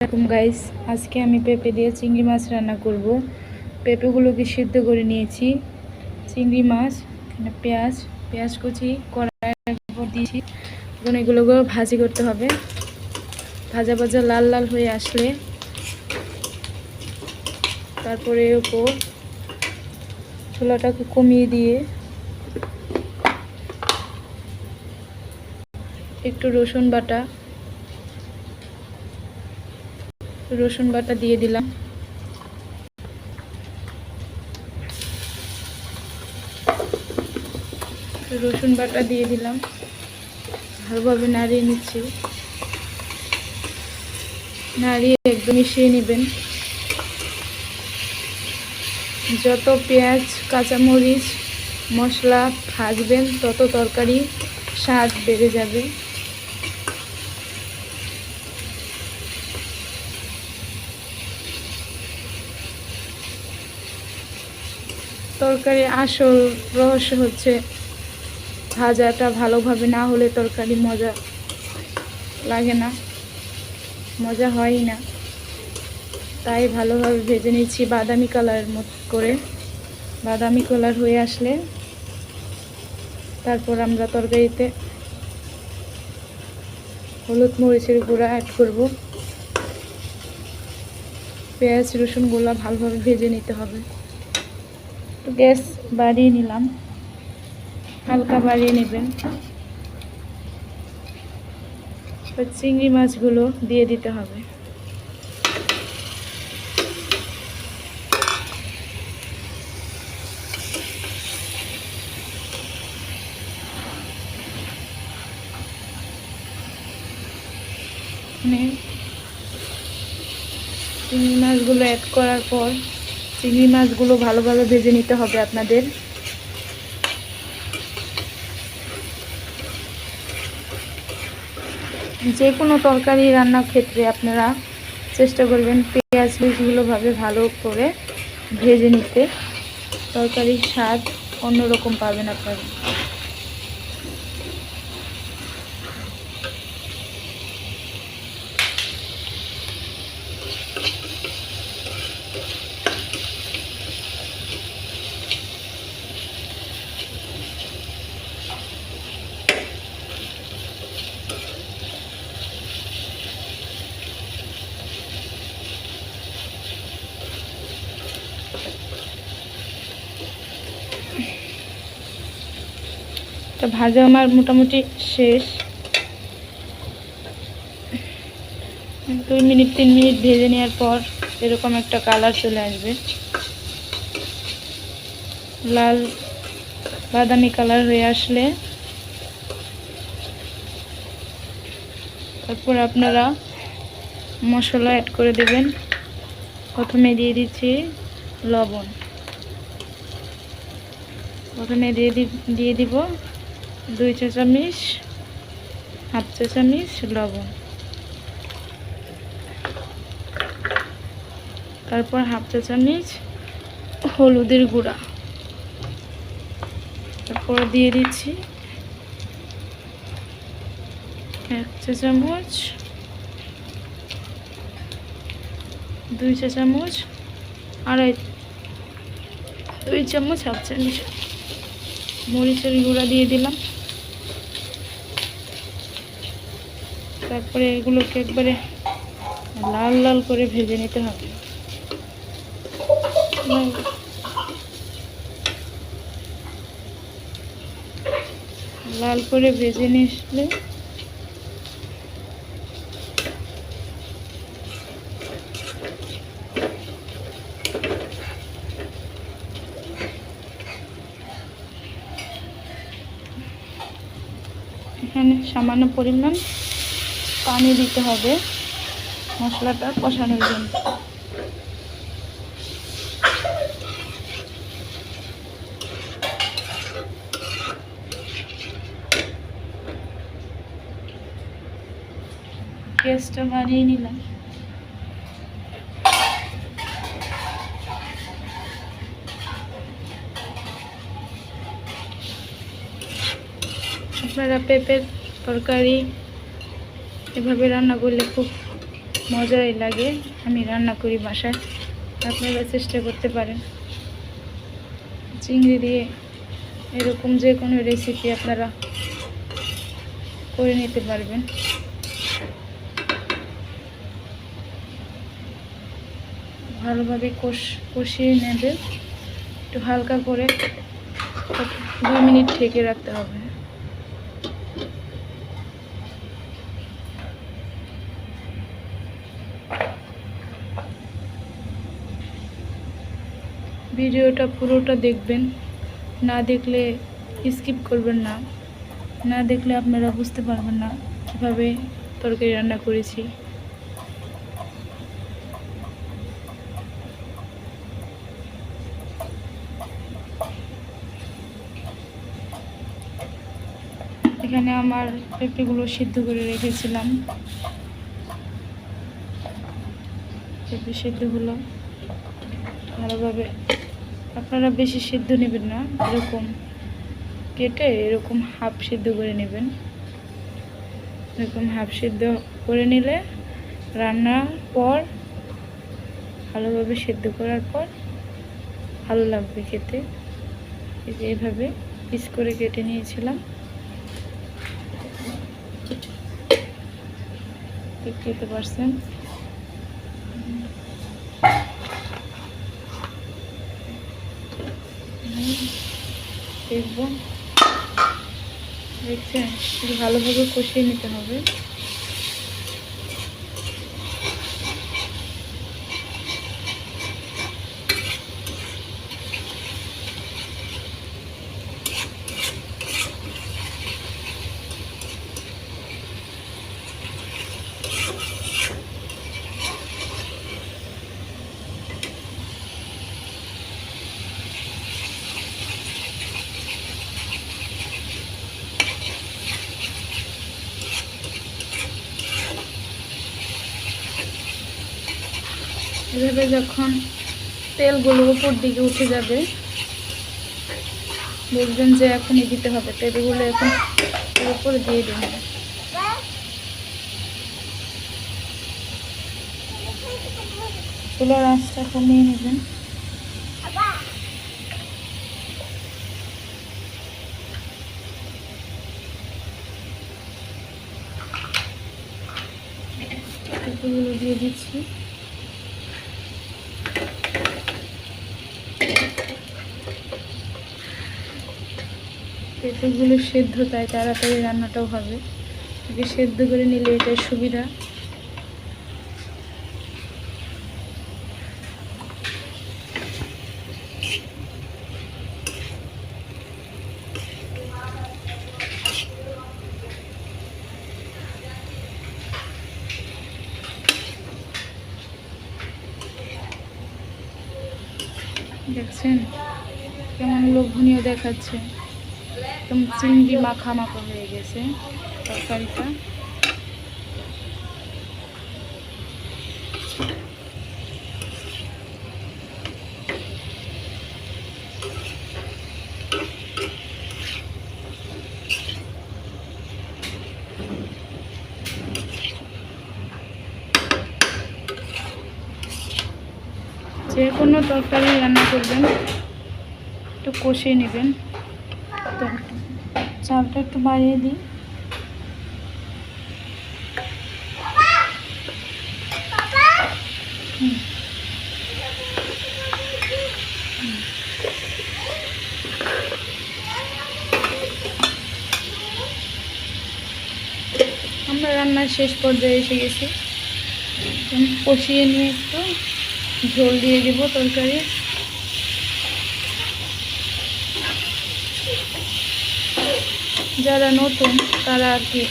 আসসালামু গাইস, আজকে আমি পেঁপে দিয়ে চিংড়ি মাছ রান্না করব। পেঁপেগুলোকে সিদ্ধ করে নিয়েছি। চিংড়ি মাছ, এখানে পেঁয়াজ কুচি কড়াইয়ের উপর দিয়েছি। এখন এগুলোকে ভাজি করতে হবে। ভাজা ভাজা লাল লাল হয়ে আসলে তারপরে এর উপর চুলাটাকে কমিয়ে দিয়ে একটু রসুন বাটা দিয়ে দিলাম। রসুন বাটা দিয়ে দিলাম, ভালোভাবে নাড়িয়ে নিচ্ছি। নাড়িয়ে একদম মিশিয়ে নেবেন। যত পেঁয়াজ কাঁচামরিচ মশলা ভাজবেন তত তরকারি স্বাদ বেড়ে যাবে। তরকারির আসল রহস্য হচ্ছে ভাজাটা ভালোভাবে না হলে তরকারি মজা লাগে না, মজা হয়ই না। তাই ভালোভাবে ভেজে নিচ্ছি বাদামি কালারের মতো করে। বাদামি কালার হয়ে আসলে তারপর আমরা তরকারিতে হলুদ মরিচের গুঁড়া অ্যাড করব। পেঁয়াজ রসুনগুলো ভালোভাবে ভেজে নিতে হবে। গ্যাস বাড়িয়ে নিলাম, হালকা বাড়িয়ে নেবেন। চিংড়ি মাছগুলো দিয়ে দিতে হবে। চিংড়ি মাছগুলো অ্যাড করার পর চিংড়ি মাছগুলো ভালোভাবে ভেজে নিতে হবে আপনাদের। যে কোনো তরকারি রান্নার ক্ষেত্রে আপনারা চেষ্টা করবেন পেঁয়াজ মরিচগুলো ভালো করে ভেজে নিতে। তরকারির স্বাদ অন্যরকম পাবেন আপনারা। তো ভাজা আমার মোটামুটি শেষ। 2 মিনিট 3 মিনিট ভেজে নেওয়ার পর এরকম একটা কালার চলে আসবে, লাল বাদামি কালার হয়ে আসলে তারপর আপনারা মশলা অ্যাড করে দেবেন। প্রথমে দিয়ে দিচ্ছি লবণ। প্রথমে দিয়ে দিব 2 চা চামচ, হাফ চা চামচ লবণ। তারপর হাফ চা চামচ হলুদের গুঁড়া। তারপর দিয়ে দিচ্ছি 1 চা চামচ, 2 চা চামচ, 2 চামচ হাফ চামচ মরিচের গুঁড়া দিয়ে দিলাম। তারপরে এগুলোকে একবারে লাল লাল করে ভেজে নিতে হবে। লাল করে ভেজে নিলে এখানে সামান্য পরিমাণ পানি দিতে হবে মশলাটা কষানোর জন্য। গ্যাসটা বাড়িয়ে নিলাম। আপনারা পেঁপের তরকারি এভাবে রান্না করলে খুব মজাই লাগে। আমি রান্না করি বাসায়, আপনারা চেষ্টা করতে পারেন। চিংড়ি দিয়ে এরকম যে কোনো রেসিপি আপনারা করে নিতে পারবেন। ভালোভাবে কষিয়ে নেবে, একটু হালকা করে 2 মিনিট ঢেকে রাখতে হবে। ভিডিওটা পুরোটা দেখবেন, না দেখলে স্কিপ করবেন না। না দেখলে আপনারা বুঝতে পারবেন না কীভাবে তরকারি রান্না করেছি। এখানে আমার পেঁপেগুলো সিদ্ধ করে রেখেছিলাম। পেঁপে সিদ্ধ হলো ভালোভাবে। আপনারা বেশি সিদ্ধ নেবেন না, এরকম কেটে এরকম হাফ সিদ্ধ করে নেবেন। এরকম হাফ সিদ্ধ করে নিলে রান্নার পর ভালোভাবে সিদ্ধ করার পর ভালো লাগবে খেতে। এইভাবে পিস করে কেটে নিয়েছিলাম, দেখতে পারছেন। দেখবো, দেখছেন, একটু ভালোভাবে কষিয়ে নিতে হবে। এভাবে যখন তেলগুলো উপর দিকে উঠে যাবে, বুঝবেন যে এখনই দিতে হবে। তেলগুলো এখন এর উপরে দিয়ে দিন। চুলার আঁচটা কমিয়ে নেবেন। পেঁপেগুলো দিয়ে দিচ্ছি। পেঁপেগুলো সেদ্ধ, তাই তাড়াতাড়ি রান্নাটাও হবে। আগে সেদ্ধ করে নিলে এটাই সুবিধা। দেখছেন কেমন লোভনীয় দেখাচ্ছে, একদম চিংড়ি মাখা মাখা হয়ে গেছে তরকারিটা। যে কোনো তরকারি রান্না করবেন একটু কষিয়ে নেবেন। তো চালটা একটু বাড়িয়ে দিই। আমরা রান্নার শেষ পর্যায়ে এসে গেছি। কষিয়ে নিয়ে একটু ঝোল দিয়ে দিব তরকারি। যারা নতুন তারা আর কি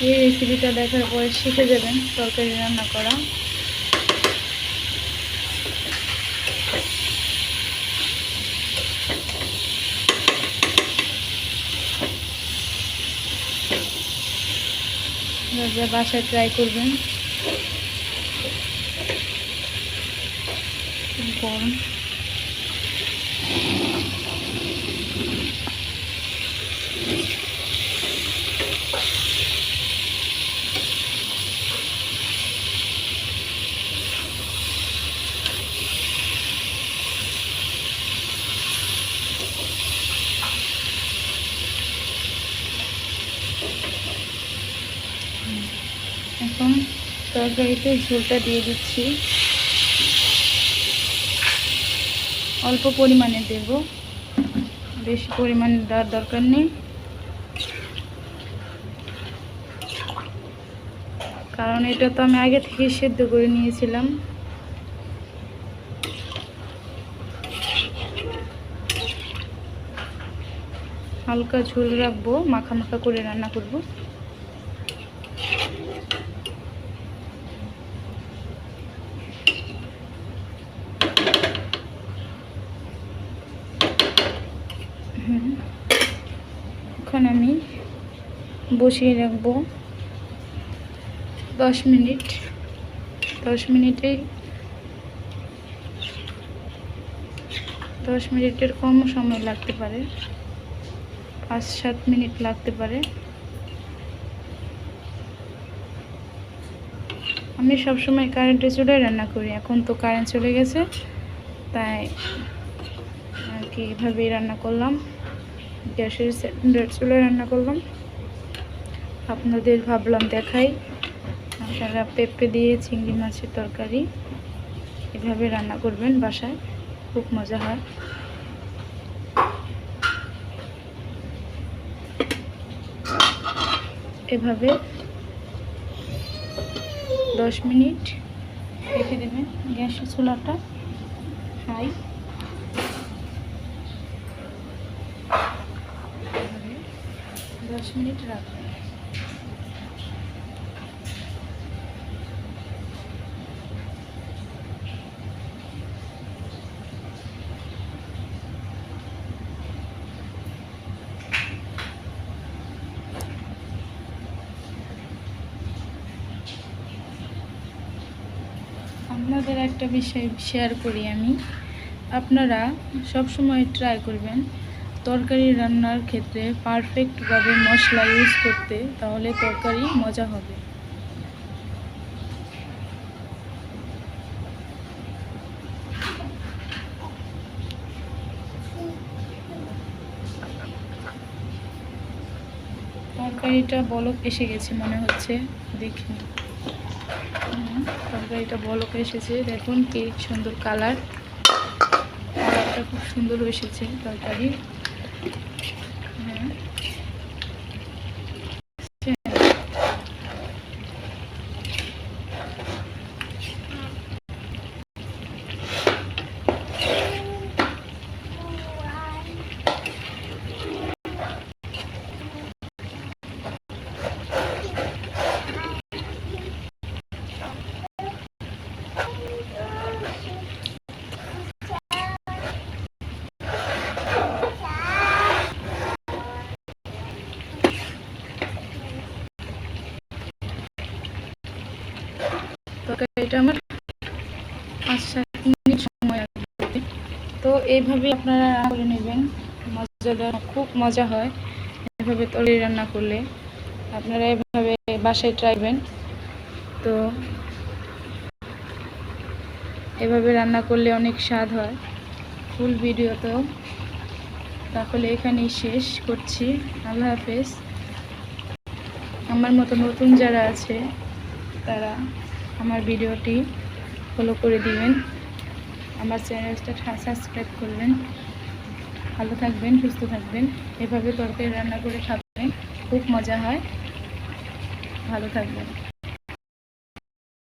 এই রেসিপিটা দেখার পরে শিখে যাবেন তরকারি রান্না করা। বাসায় ট্রাই করবেন। গরম তরকারিতে ঝোলটা দিয়ে দিচ্ছি, অল্প পরিমাণে দেব, বেশি পরিমাণে দেওয়ার দরকার নেই, কারণ এটা তো আমি আগে থেকে সেদ্ধ করে নিয়েছিলাম। হালকা ঝোল রাখবো, মাখা মাখা করে রান্না করব। এখন আমি বসিয়ে রাখবো 10 মিনিট। 10 মিনিটের কম সময় লাগতে পারে, 5-7 মিনিট লাগতে পারে। আমি সবসময় কারেন্টের চুলায় রান্না করি, এখন তো কারেন্ট চলে গেছে, তাই আর কি এভাবেই রান্না করলাম, গ্যাসের চুলায় রান্না করলাম। আপনাদের ভাবলাম দেখাই, আপনারা পেঁপে দিয়ে চিংড়ি মাছের তরকারি এভাবে রান্না করবেন বাসায়, খুব মজা হয়। এভাবে 10 মিনিট রেখে দেবেন, গ্যাসের চুলাটা হাই। 10 মিনিট রাখবেন। আপনাদের একটা বিষয় শেয়ার করি আমি, আপনারা সব সময় ট্রাই করবেন তরকারি রান্নার ক্ষেত্রে পারফেক্টভাবে মশলা ইউজ করতে, তাহলে তরকারি মজা হবে। তরকারিটা বলক এসে গেছে মনে হচ্ছে, দেখি। তরকারিটা বলক এসেছে, দেখুন কি সুন্দর কালারটা খুব সুন্দর এসেছে তরকারি। হ্যাঁ, তরকারিটা আমার 5-7 মিনিট সময় লাগবে। তো এইভাবে আপনারা রান্না করে নেবেন, মজাদার, খুব মজা হয় এভাবে তরকারি রান্না করলে। আপনারা এভাবে বাসায় ট্রাই করবেন। তো এভাবে রান্না করলে অনেক স্বাদ হয়। ফুল ভিডিও তো তাহলে এখানেই শেষ করছি। আল্লাহ হাফেজ। আমার মতো নতুন যারা আছে তারা আমার ভিডিওটি ফলো করে দিবেন, আমার চ্যানেলটা সাবস্ক্রাইব করবেন। ভালো থাকবেন, সুস্থ থাকবেন। এভাবে তরকারি রান্না করে খাবেন, খুব মজা হয়। ভালো থাকবেন।